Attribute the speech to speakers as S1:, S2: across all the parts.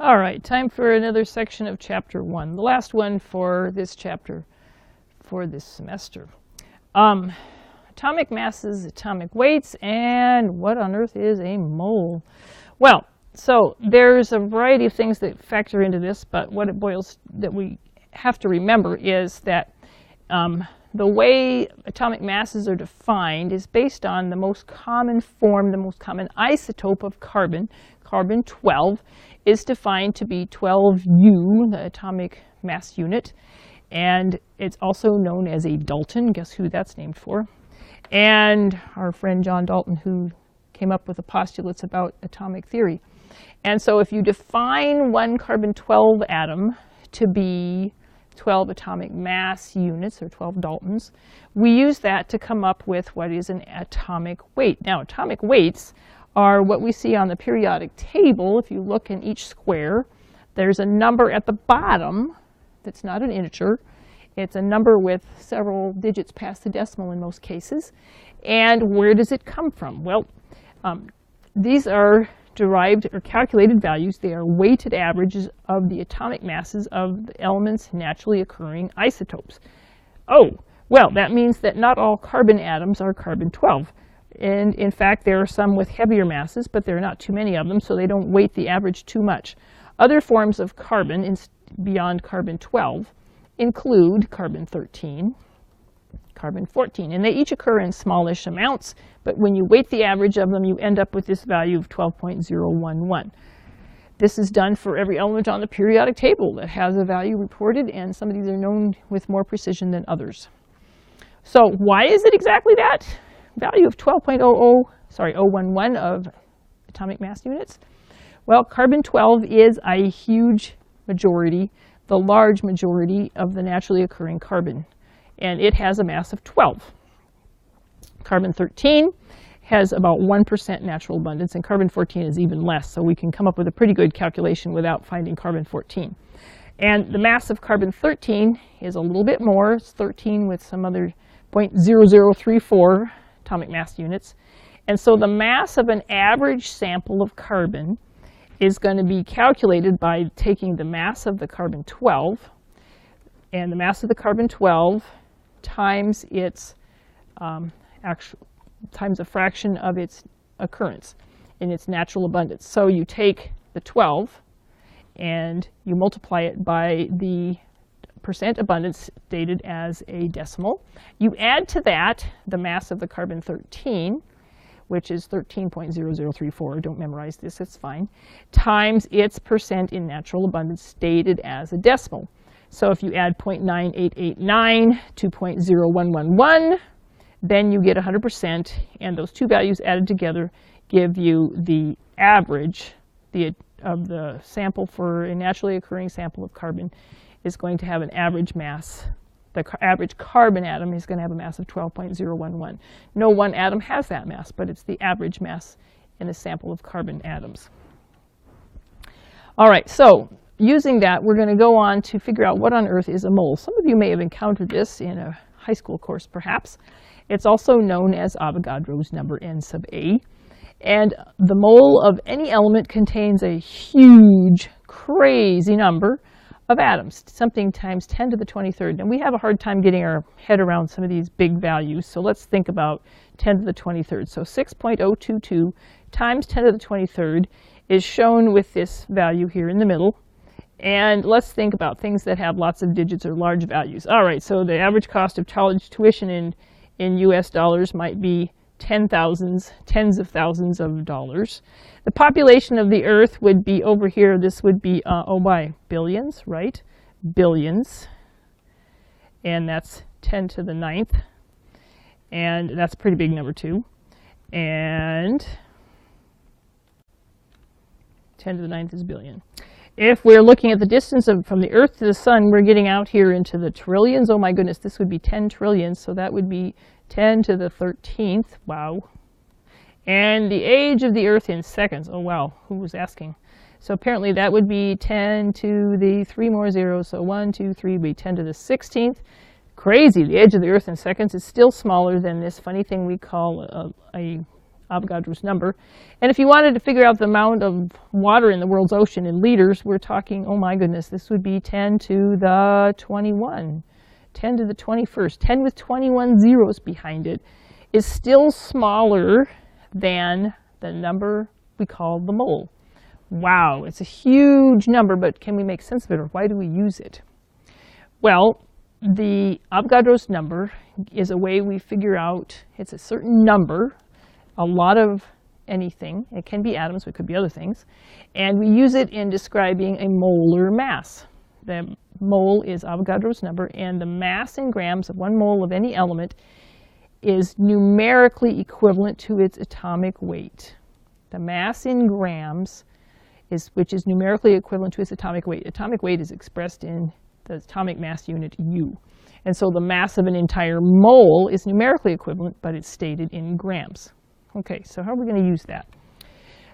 S1: All right, time for another section of Chapter 1, the last one for this chapter for this semester. Atomic masses, atomic weights, and what on earth is a mole? Well, so there's a variety of things that factor into this, but what it boils that we have to remember is that the way atomic masses are defined is based on the most common form, the most common isotope of carbon. Carbon-12 is defined to be 12U, the atomic mass unit, and it's also known as a Dalton. Guess who that's named for? And our friend John Dalton, who came up with the postulates about atomic theory. And so if you define one carbon-12 atom to be 12 atomic mass units, or 12 Daltons, we use that to come up with what is an atomic weight. Now, atomic weights are what we see on the periodic table. If you look in each square, there's a number at the bottom that's not an integer. It's a number with several digits past the decimal in most cases. And where does it come from? Well, these are derived or calculated values. They are weighted averages of the atomic masses of the elements naturally occurring isotopes. Oh, well, that means that not all carbon atoms are carbon-12. And in fact, there are some with heavier masses, but there are not too many of them, so they don't weight the average too much. Other forms of carbon beyond carbon-12 include carbon-13, carbon-14, and they each occur in smallish amounts, but when you weight the average of them, you end up with this value of 12.011. This is done for every element on the periodic table that has a value reported, and some of these are known with more precision than others. So why is it exactly that value of 0.11 of atomic mass units? Well, carbon-12 is a huge majority, the large majority of the naturally occurring carbon, and it has a mass of 12. Carbon-13 has about 1% natural abundance, and carbon-14 is even less, so we can come up with a pretty good calculation without finding carbon-14. And the mass of carbon-13 is a little bit more. It's 13 with some other 0.0034 atomic mass units. And so the mass of an average sample of carbon is going to be calculated by taking the mass of the carbon-12, and the mass of the carbon-12 times its times a fraction of its occurrence in its natural abundance. So you take the 12 and you multiply it by the percent abundance stated as a decimal. You add to that the mass of the carbon-13, which is 13.0034, don't memorize this, it's fine, times its percent in natural abundance stated as a decimal. So if you add 0.9889 to 0.0111, then you get 100%, and those two values added together give you the average of the sample. For a naturally occurring sample of carbon is going to have an average mass. The average carbon atom is going to have a mass of 12.011. No one atom has that mass, but it's the average mass in a sample of carbon atoms. All right, so using that, we're going to go on to figure out what on earth is a mole. Some of you may have encountered this in a high school course, perhaps. It's also known as Avogadro's number, n sub a. And the mole of any element contains a huge, crazy number of atoms, something times 10 to the 23rd. And we have a hard time getting our head around some of these big values, so let's think about 10 to the 23rd. So 6.022 times 10 to the 23rd is shown with this value here in the middle. And let's think about things that have lots of digits or large values. All right, so the average cost of college tuition in US dollars might be tens of thousands of dollars. The population of the Earth would be over here. This would be, billions, right? Billions. And that's 10 to the 9th. And that's a pretty big number, too. And 10 to the 9th is billion. If we're looking at the distance from the Earth to the Sun, we're getting out here into the trillions. Oh my goodness, this would be 10 trillion, so that would be 10 to the 13th. Wow. And the age of the Earth in seconds. Oh wow, who was asking? So apparently that would be 10 to the 3 more zeros, so 1, 2, 3 would be 10 to the 16th. Crazy, the age of the Earth in seconds is still smaller than this funny thing we call a Avogadro's number. And if you wanted to figure out the amount of water in the world's ocean in liters, we're talking, oh my goodness, this would be 10 to the 21, 10 to the 21st, 10 with 21 zeros behind it, is still smaller than the number we call the mole. Wow, it's a huge number, but can we make sense of it, or why do we use it? Well, the Avogadro's number is a way we figure out, it's a certain number, a lot of anything. It can be atoms, it could be other things. And we use it in describing a molar mass. The mole is Avogadro's number, and the mass in grams of 1 mole of any element is numerically equivalent to its atomic weight. The mass in grams which is numerically equivalent to its atomic weight. Atomic weight is expressed in the atomic mass unit U. And so the mass of an entire mole is numerically equivalent, but it's stated in grams. Okay, so how are we going to use that?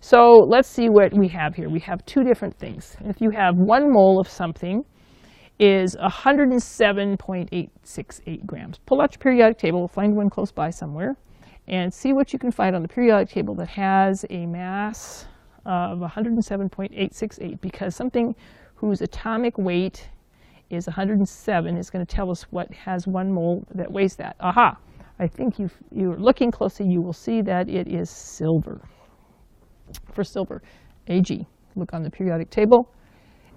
S1: So let's see what we have here. We have two different things. If you have 1 mole of something is 107.868 grams. Pull out your periodic table, find one close by somewhere, and see what you can find on the periodic table that has a mass of 107.868, because something whose atomic weight is 107 is going to tell us what has 1 mole that weighs that. Aha! I think you're looking closely, you will see that it is silver. For silver, Ag. Look on the periodic table.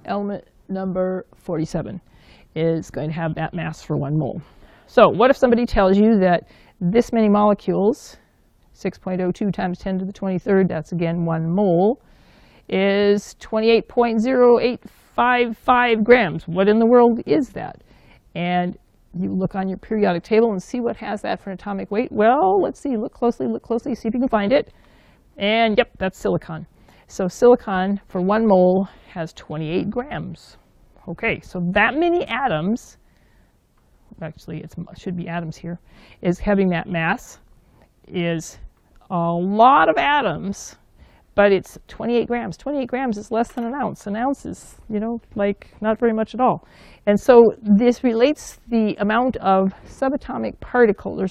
S1: Element number 47 is going to have that mass for 1 mole. So what if somebody tells you that this many molecules, 6.02 times 10 to the 23rd, that's again 1 mole, is 28.0855 grams. What in the world is that? And you look on your periodic table and see what has that for an atomic weight. Well, let's see, look closely, see if you can find it. And yep, that's silicon. So silicon for 1 mole has 28 grams. Okay, so that many atoms, actually it should be atoms here, is having that mass, is a lot of atoms, but it's 28 grams. 28 grams is less than an ounce. An ounce is, like not very much at all. And so this relates the amount of subatomic particles, or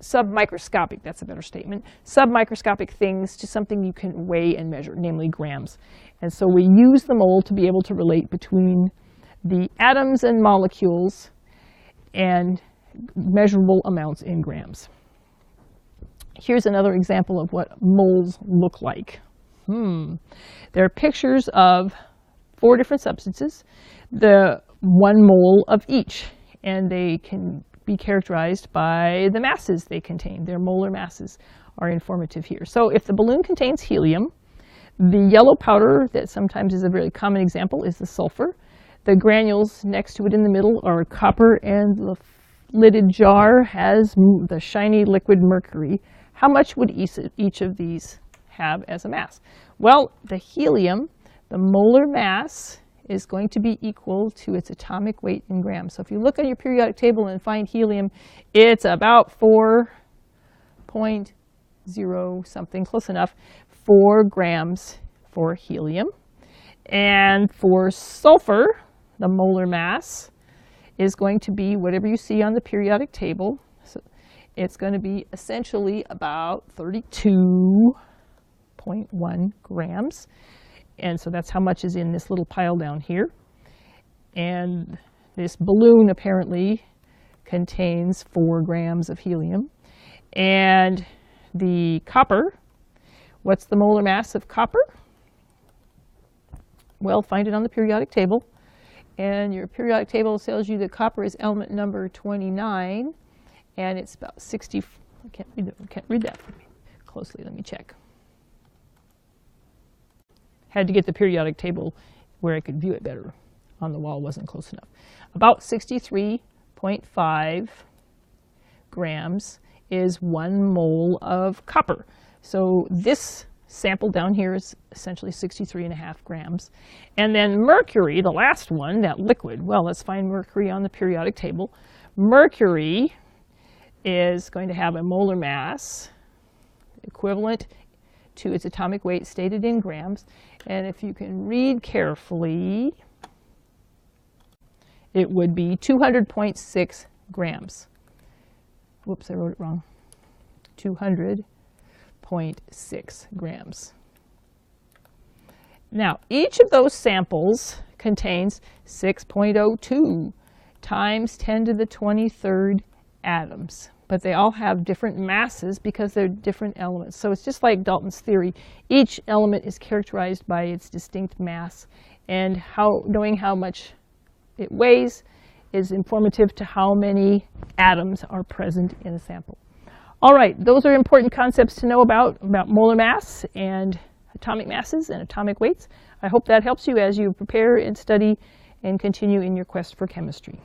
S1: submicroscopic, that's a better statement, submicroscopic things to something you can weigh and measure, namely grams. And so we use the mole to be able to relate between the atoms and molecules and measurable amounts in grams. Here's another example of what moles look like. There are pictures of 4 different substances, the 1 mole of each, and they can be characterized by the masses they contain. Their molar masses are informative here. So if the balloon contains helium, the yellow powder that sometimes is a very common example is the sulfur. The granules next to it in the middle are copper, and the lidded jar has the shiny liquid mercury. How much would each of these have as a mass? Well, the helium, the molar mass, is going to be equal to its atomic weight in grams. So if you look on your periodic table and find helium, it's about 4.0 something, close enough, 4 grams for helium. And for sulfur, the molar mass is going to be whatever you see on the periodic table. So it's going to be essentially about 32.1 grams. And so that's how much is in this little pile down here. And this balloon apparently contains 4 grams of helium. And the copper, what's the molar mass of copper? Well, find it on the periodic table. And your periodic table tells you that copper is element number 29, and it's about 60. I can't read that for me closely. Let me check. Had to get the periodic table where I could view it better. On the wall wasn't close enough. About 63.5 grams is 1 mole of copper. So this sample down here is essentially 63.5 grams. And then mercury, the last one, that liquid, well, let's find mercury on the periodic table. Mercury is going to have a molar mass equivalent to its atomic weight stated in grams. And if you can read carefully, it would be 200.6 grams. Whoops, I wrote it wrong. 200.6 grams. Now, each of those samples contains 6.02 times 10 to the 23rd atoms. But they all have different masses because they're different elements. So it's just like Dalton's theory. Each element is characterized by its distinct mass, and knowing how much it weighs is informative to how many atoms are present in a sample. All right, those are important concepts to know about molar mass and atomic masses and atomic weights. I hope that helps you as you prepare and study and continue in your quest for chemistry.